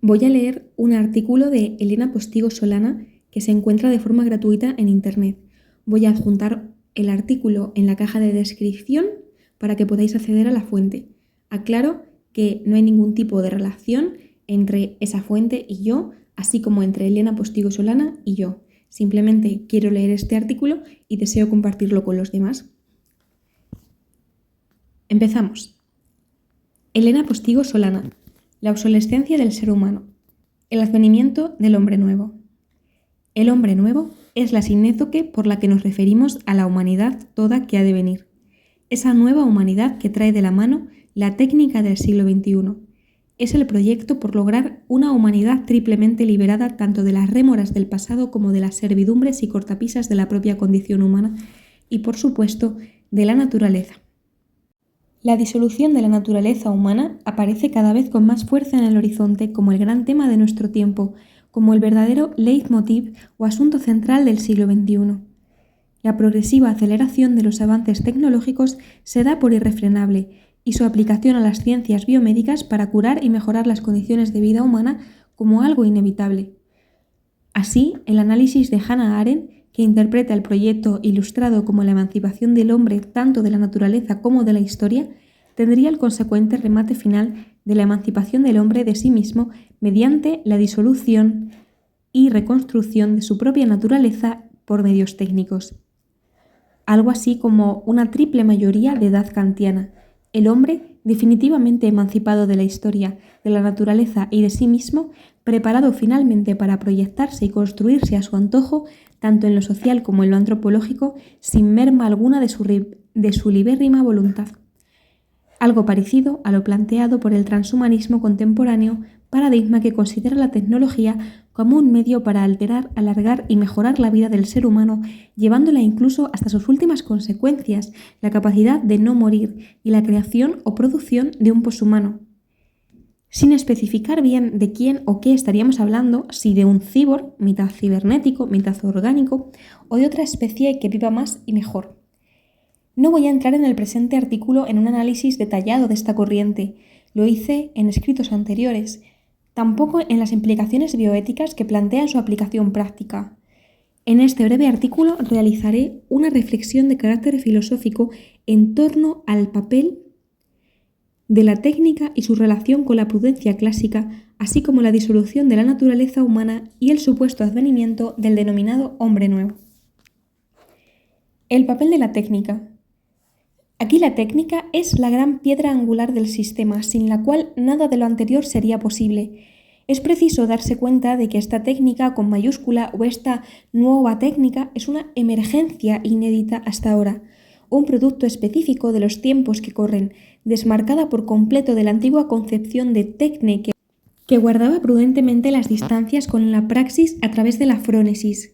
Voy a leer un artículo de Elena Postigo Solana que se encuentra de forma gratuita en Internet. Voy a adjuntar el artículo en la caja de descripción para que podáis acceder a la fuente. Aclaro que no hay ningún tipo de relación entre esa fuente y yo, así como entre Elena Postigo Solana y yo. Simplemente quiero leer este artículo y deseo compartirlo con los demás. Empezamos. Elena Postigo Solana. La obsolescencia del ser humano. El advenimiento del hombre nuevo. El hombre nuevo es la sinézoque por la que nos referimos a la humanidad toda que ha de venir. Esa nueva humanidad que trae de la mano la técnica del siglo XXI. Es el proyecto por lograr una humanidad triplemente liberada tanto de las rémoras del pasado como de las servidumbres y cortapisas de la propia condición humana y, por supuesto, de la naturaleza. La disolución de la naturaleza humana aparece cada vez con más fuerza en el horizonte como el gran tema de nuestro tiempo, como el verdadero leitmotiv o asunto central del siglo XXI. La progresiva aceleración de los avances tecnológicos se da por irrefrenable y su aplicación a las ciencias biomédicas para curar y mejorar las condiciones de vida humana como algo inevitable. Así, el análisis de Hannah Arendt, que interpreta el proyecto ilustrado como la emancipación del hombre tanto de la naturaleza como de la historia, tendría el consecuente remate final de la emancipación del hombre de sí mismo mediante la disolución y reconstrucción de su propia naturaleza por medios técnicos. Algo así como una triple mayoría de edad kantiana, el hombre definitivamente emancipado de la historia, de la naturaleza y de sí mismo, preparado finalmente para proyectarse y construirse a su antojo, tanto en lo social como en lo antropológico, sin merma alguna de su libérrima voluntad. Algo parecido a lo planteado por el transhumanismo contemporáneo, paradigma que considera la tecnología como un medio para alterar, alargar y mejorar la vida del ser humano, llevándola incluso hasta sus últimas consecuencias, la capacidad de no morir y la creación o producción de un poshumano. Sin especificar bien de quién o qué estaríamos hablando, si de un cyborg, mitad cibernético, mitad orgánico, o de otra especie que viva más y mejor. No voy a entrar en el presente artículo en un análisis detallado de esta corriente, lo hice en escritos anteriores, tampoco en las implicaciones bioéticas que plantean su aplicación práctica. En este breve artículo realizaré una reflexión de carácter filosófico en torno al papel de la técnica y su relación con la prudencia clásica, así como la disolución de la naturaleza humana y el supuesto advenimiento del denominado hombre nuevo. El papel de la técnica. Aquí la técnica es la gran piedra angular del sistema, sin la cual nada de lo anterior sería posible. Es preciso darse cuenta de que esta técnica con mayúscula o esta nueva técnica es una emergencia inédita hasta ahora, un producto específico de los tiempos que corren, desmarcada por completo de la antigua concepción de técnica que guardaba prudentemente las distancias con la praxis a través de la frónesis.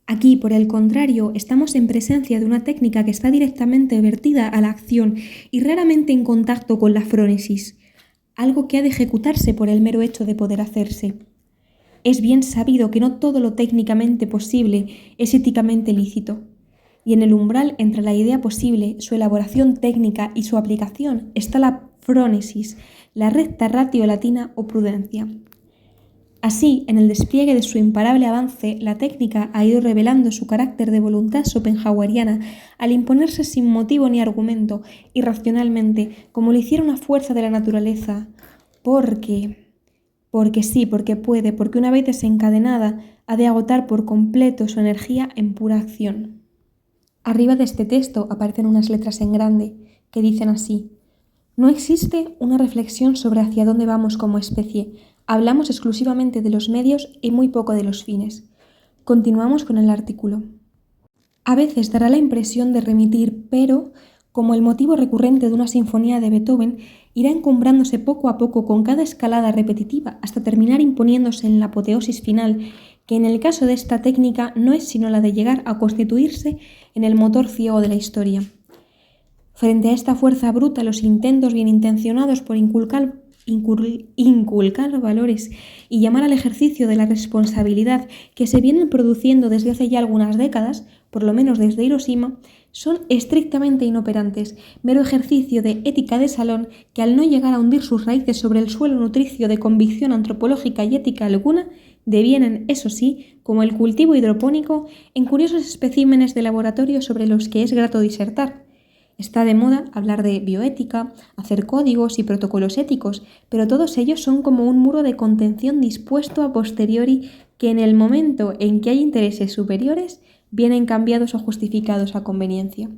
Aquí, por el contrario, estamos en presencia de una técnica que está directamente vertida a la acción y raramente en contacto con la frónesis, algo que ha de ejecutarse por el mero hecho de poder hacerse. Es bien sabido que no todo lo técnicamente posible es éticamente lícito, y en el umbral entre la idea posible, su elaboración técnica y su aplicación está la frónesis, la recta ratio latina o prudencia. Así, en el despliegue de su imparable avance, la técnica ha ido revelando su carácter de voluntad schopenhaueriana al imponerse sin motivo ni argumento, irracionalmente, como lo hiciera una fuerza de la naturaleza, porque sí, porque puede, porque una vez desencadenada ha de agotar por completo su energía en pura acción. Arriba de este texto aparecen unas letras en grande que dicen así: no existe una reflexión sobre hacia dónde vamos como especie. Hablamos exclusivamente de los medios y muy poco de los fines. Continuamos con el artículo. A veces dará la impresión de remitir, pero, como el motivo recurrente de una sinfonía de Beethoven, irá encumbrándose poco a poco con cada escalada repetitiva hasta terminar imponiéndose en la apoteosis final, que en el caso de esta técnica no es sino la de llegar a constituirse en el motor ciego de la historia. Frente a esta fuerza bruta, los intentos bien intencionados por inculcar valores y llamar al ejercicio de la responsabilidad que se vienen produciendo desde hace ya algunas décadas, por lo menos desde Hiroshima, son estrictamente inoperantes, mero ejercicio de ética de salón que al no llegar a hundir sus raíces sobre el suelo nutricio de convicción antropológica y ética alguna, devienen, eso sí, como el cultivo hidropónico, en curiosos especímenes de laboratorio sobre los que es grato disertar. Está de moda hablar de bioética, hacer códigos y protocolos éticos, pero todos ellos son como un muro de contención dispuesto a posteriori que en el momento en que hay intereses superiores vienen cambiados o justificados a conveniencia.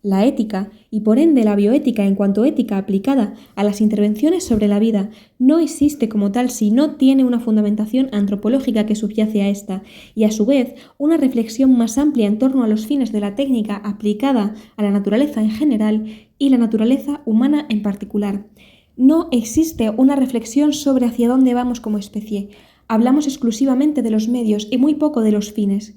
La ética, y por ende la bioética en cuanto ética aplicada a las intervenciones sobre la vida, no existe como tal si no tiene una fundamentación antropológica que subyace a esta, y a su vez una reflexión más amplia en torno a los fines de la técnica aplicada a la naturaleza en general y la naturaleza humana en particular. No existe una reflexión sobre hacia dónde vamos como especie. Hablamos exclusivamente de los medios y muy poco de los fines.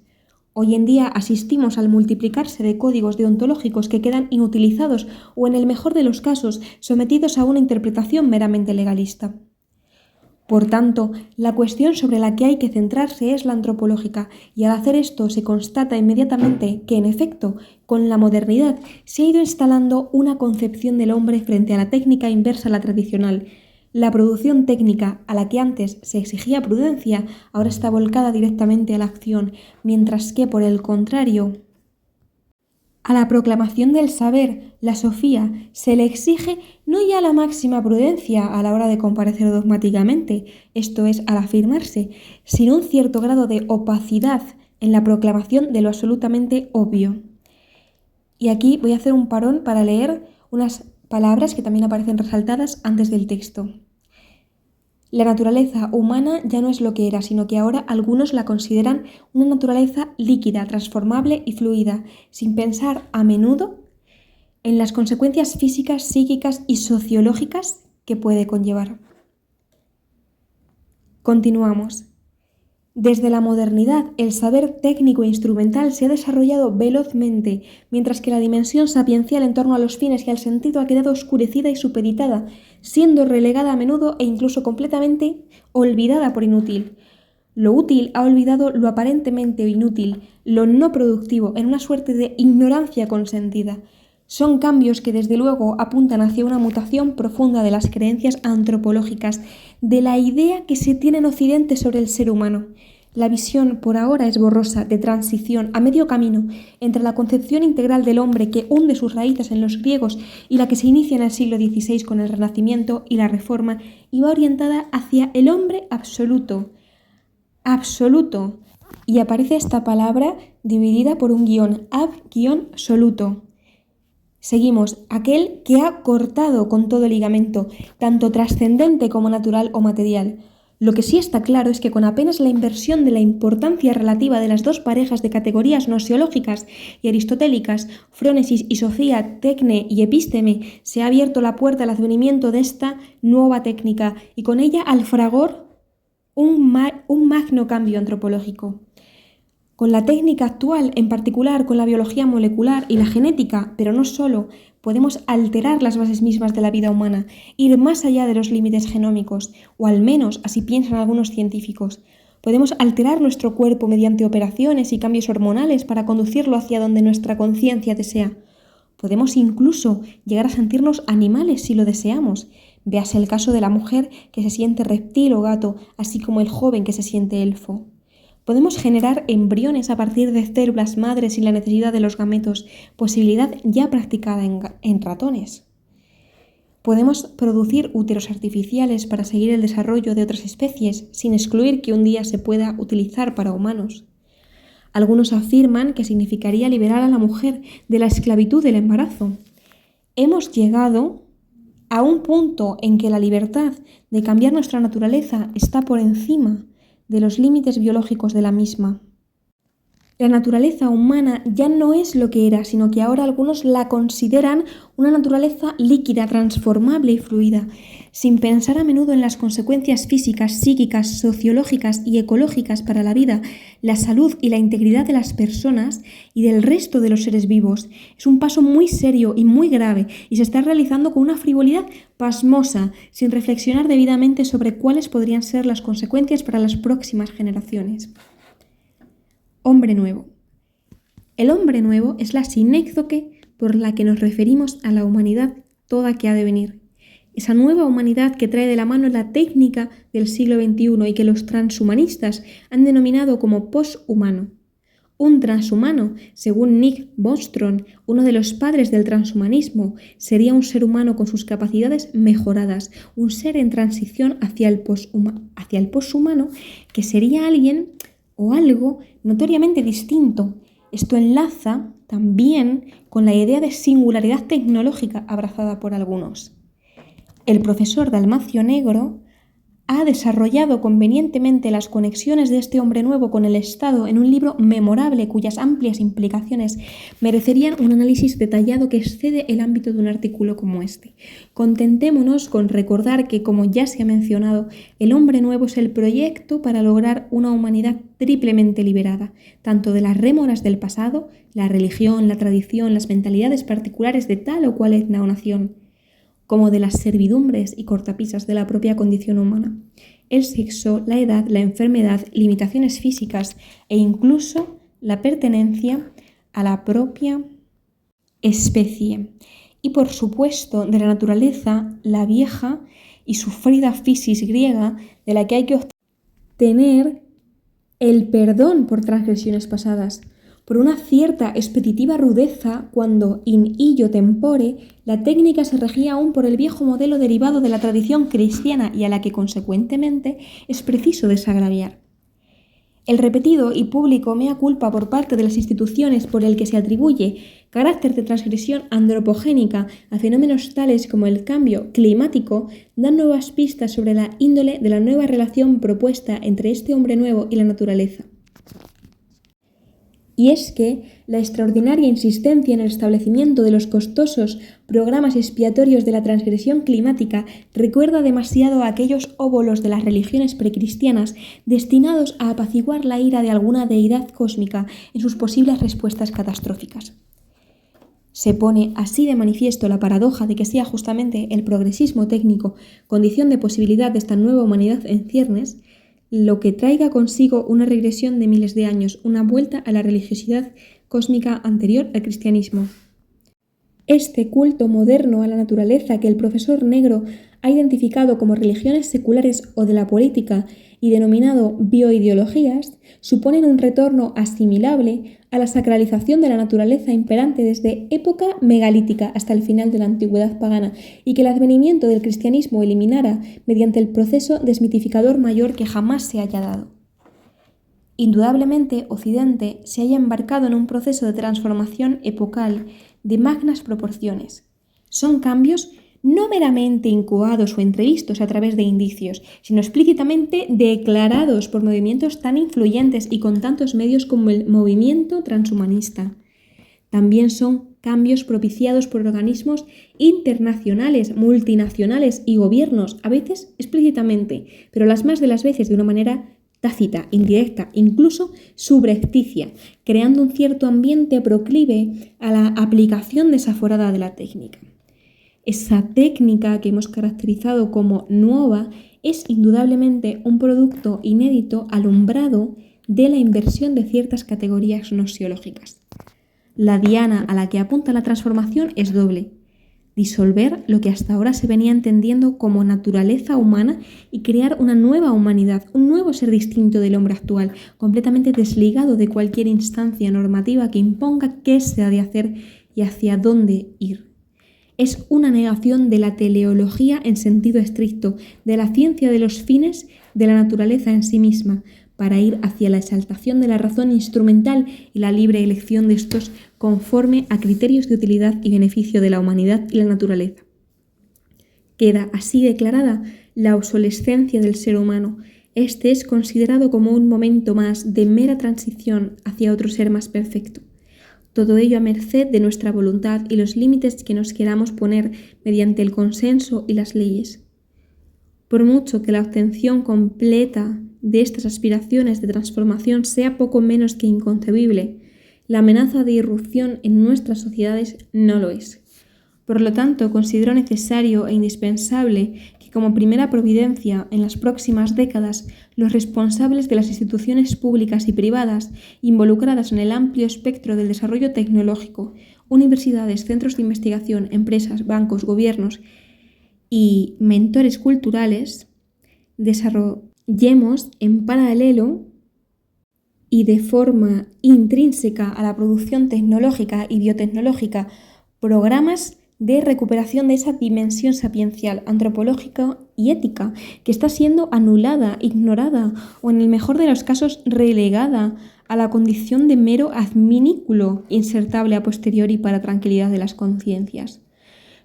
Hoy en día asistimos al multiplicarse de códigos deontológicos que quedan inutilizados o, en el mejor de los casos, sometidos a una interpretación meramente legalista. Por tanto, la cuestión sobre la que hay que centrarse es la antropológica, y al hacer esto se constata inmediatamente que, en efecto, con la modernidad se ha ido instalando una concepción del hombre frente a la técnica inversa a la tradicional. La producción técnica, a la que antes se exigía prudencia, ahora está volcada directamente a la acción, mientras que, por el contrario, a la proclamación del saber, la sofía, se le exige no ya la máxima prudencia a la hora de comparecer dogmáticamente, esto es, al afirmarse, sino un cierto grado de opacidad en la proclamación de lo absolutamente obvio. Y aquí voy a hacer un parón para leer unas palabras que también aparecen resaltadas antes del texto. La naturaleza humana ya no es lo que era, sino que ahora algunos la consideran una naturaleza líquida, transformable y fluida, sin pensar a menudo en las consecuencias físicas, psíquicas y sociológicas que puede conllevar. Continuamos. Desde la modernidad, el saber técnico e instrumental se ha desarrollado velozmente, mientras que la dimensión sapiencial en torno a los fines y al sentido ha quedado oscurecida y supeditada, siendo relegada a menudo e incluso completamente olvidada por inútil. Lo útil ha olvidado lo aparentemente inútil, lo no productivo, en una suerte de ignorancia consentida. Son cambios que desde luego apuntan hacia una mutación profunda de las creencias antropológicas, de la idea que se tiene en Occidente sobre el ser humano. La visión por ahora es borrosa, de transición, a medio camino, entre la concepción integral del hombre que hunde sus raíces en los griegos y la que se inicia en el siglo XVI con el Renacimiento y la Reforma, y va orientada hacia el hombre absoluto. Absoluto. Y aparece esta palabra dividida por un guión, ab-soluto. Seguimos, aquel que ha cortado con todo el ligamento, tanto trascendente como natural o material. Lo que sí está claro es que con apenas la inversión de la importancia relativa de las dos parejas de categorías nosiológicas y aristotélicas, frónesis y sofía, tecne y epísteme, se ha abierto la puerta al advenimiento de esta nueva técnica y con ella al fragor un magno cambio antropológico. Con la técnica actual, en particular con la biología molecular y la genética, pero no solo, podemos alterar las bases mismas de la vida humana, ir más allá de los límites genómicos, o al menos así piensan algunos científicos. Podemos alterar nuestro cuerpo mediante operaciones y cambios hormonales para conducirlo hacia donde nuestra conciencia desea. Podemos incluso llegar a sentirnos animales si lo deseamos. Véase el caso de la mujer que se siente reptil o gato, así como el joven que se siente elfo. Podemos generar embriones a partir de células madres sin la necesidad de los gametos, posibilidad ya practicada en ratones. Podemos producir úteros artificiales para seguir el desarrollo de otras especies, sin excluir que un día se pueda utilizar para humanos. Algunos afirman que significaría liberar a la mujer de la esclavitud del embarazo. Hemos llegado a un punto en que la libertad de cambiar nuestra naturaleza está por encima de los límites biológicos de la misma. La naturaleza humana ya no es lo que era, sino que ahora algunos la consideran una naturaleza líquida, transformable y fluida, sin pensar a menudo en las consecuencias físicas, psíquicas, sociológicas y ecológicas para la vida, la salud y la integridad de las personas y del resto de los seres vivos. Es un paso muy serio y muy grave y se está realizando con una frivolidad pasmosa, sin reflexionar debidamente sobre cuáles podrían ser las consecuencias para las próximas generaciones. Hombre nuevo. El hombre nuevo es la sinécdoque por la que nos referimos a la humanidad toda que ha de venir. Esa nueva humanidad que trae de la mano la técnica del siglo XXI y que los transhumanistas han denominado como poshumano. Un transhumano, según Nick Bostrom, uno de los padres del transhumanismo, sería un ser humano con sus capacidades mejoradas, un ser en transición hacia el poshumano, que sería alguien o algo notoriamente distinto. Esto enlaza también con la idea de singularidad tecnológica abrazada por algunos. El profesor Dalmacio Negro ha desarrollado convenientemente las conexiones de este hombre nuevo con el Estado en un libro memorable cuyas amplias implicaciones merecerían un análisis detallado que excede el ámbito de un artículo como este. Contentémonos con recordar que, como ya se ha mencionado, el hombre nuevo es el proyecto para lograr una humanidad triplemente liberada, tanto de las rémoras del pasado, la religión, la tradición, las mentalidades particulares de tal o cual etnia o nación, como de las servidumbres y cortapisas de la propia condición humana, el sexo, la edad, la enfermedad, limitaciones físicas e incluso la pertenencia a la propia especie. Y por supuesto de la naturaleza, la vieja y sufrida physis griega de la que hay que obtener el perdón por transgresiones pasadas, por una cierta expeditiva rudeza cuando in illo tempore la técnica se regía aún por el viejo modelo derivado de la tradición cristiana y a la que consecuentemente es preciso desagraviar. El repetido y público mea culpa por parte de las instituciones por el que se atribuye carácter de transgresión antropogénica a fenómenos tales como el cambio climático dan nuevas pistas sobre la índole de la nueva relación propuesta entre este hombre nuevo y la naturaleza. Y es que la extraordinaria insistencia en el establecimiento de los costosos programas expiatorios de la transgresión climática recuerda demasiado a aquellos óbolos de las religiones precristianas destinados a apaciguar la ira de alguna deidad cósmica en sus posibles respuestas catastróficas. Se pone así de manifiesto la paradoja de que sea justamente el progresismo técnico, condición de posibilidad de esta nueva humanidad en ciernes, lo que traiga consigo una regresión de miles de años, una vuelta a la religiosidad cósmica anterior al cristianismo. Este culto moderno a la naturaleza que el profesor Negro ha identificado como religiones seculares o de la política y denominado bioideologías, suponen un retorno asimilable a la sacralización de la naturaleza imperante desde época megalítica hasta el final de la antigüedad pagana y que el advenimiento del cristianismo eliminara mediante el proceso desmitificador mayor que jamás se haya dado. Indudablemente, Occidente se haya embarcado en un proceso de transformación epocal de magnas proporciones. Son cambios no meramente incoados o entrevistos a través de indicios, sino explícitamente declarados por movimientos tan influyentes y con tantos medios como el movimiento transhumanista. También son cambios propiciados por organismos internacionales, multinacionales y gobiernos, a veces explícitamente, pero las más de las veces de una manera tácita, indirecta, incluso subrepticia, creando un cierto ambiente proclive a la aplicación desaforada de la técnica. Esa técnica que hemos caracterizado como nueva es indudablemente un producto inédito alumbrado de la inversión de ciertas categorías nosiológicas. La diana a la que apunta la transformación es doble: disolver lo que hasta ahora se venía entendiendo como naturaleza humana y crear una nueva humanidad, un nuevo ser distinto del hombre actual, completamente desligado de cualquier instancia normativa que imponga qué se ha de hacer y hacia dónde ir. Es una negación de la teleología en sentido estricto, de la ciencia de los fines de la naturaleza en sí misma, para ir hacia la exaltación de la razón instrumental y la libre elección de estos conforme a criterios de utilidad y beneficio de la humanidad y la naturaleza. Queda así declarada la obsolescencia del ser humano. Este es considerado como un momento más de mera transición hacia otro ser más perfecto. Todo ello a merced de nuestra voluntad y los límites que nos queramos poner mediante el consenso y las leyes. Por mucho que la obtención completa de estas aspiraciones de transformación sea poco menos que inconcebible, la amenaza de irrupción en nuestras sociedades no lo es. Por lo tanto, considero necesario e indispensable que que como primera providencia en las próximas décadas los responsables de las instituciones públicas y privadas involucradas en el amplio espectro del desarrollo tecnológico, universidades, centros de investigación, empresas, bancos, gobiernos y mentores culturales, desarrollemos en paralelo y de forma intrínseca a la producción tecnológica y biotecnológica programas de recuperación de esa dimensión sapiencial, antropológica y ética que está siendo anulada, ignorada o en el mejor de los casos relegada a la condición de mero adminículo insertable a posteriori para tranquilidad de las conciencias.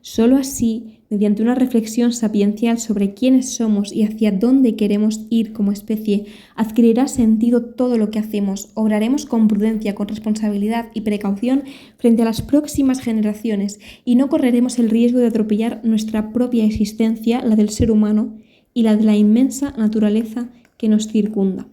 Solo así, mediante una reflexión sapiencial sobre quiénes somos y hacia dónde queremos ir como especie, adquirirá sentido todo lo que hacemos, obraremos con prudencia, con responsabilidad y precaución frente a las próximas generaciones y no correremos el riesgo de atropellar nuestra propia existencia, la del ser humano y la de la inmensa naturaleza que nos circunda.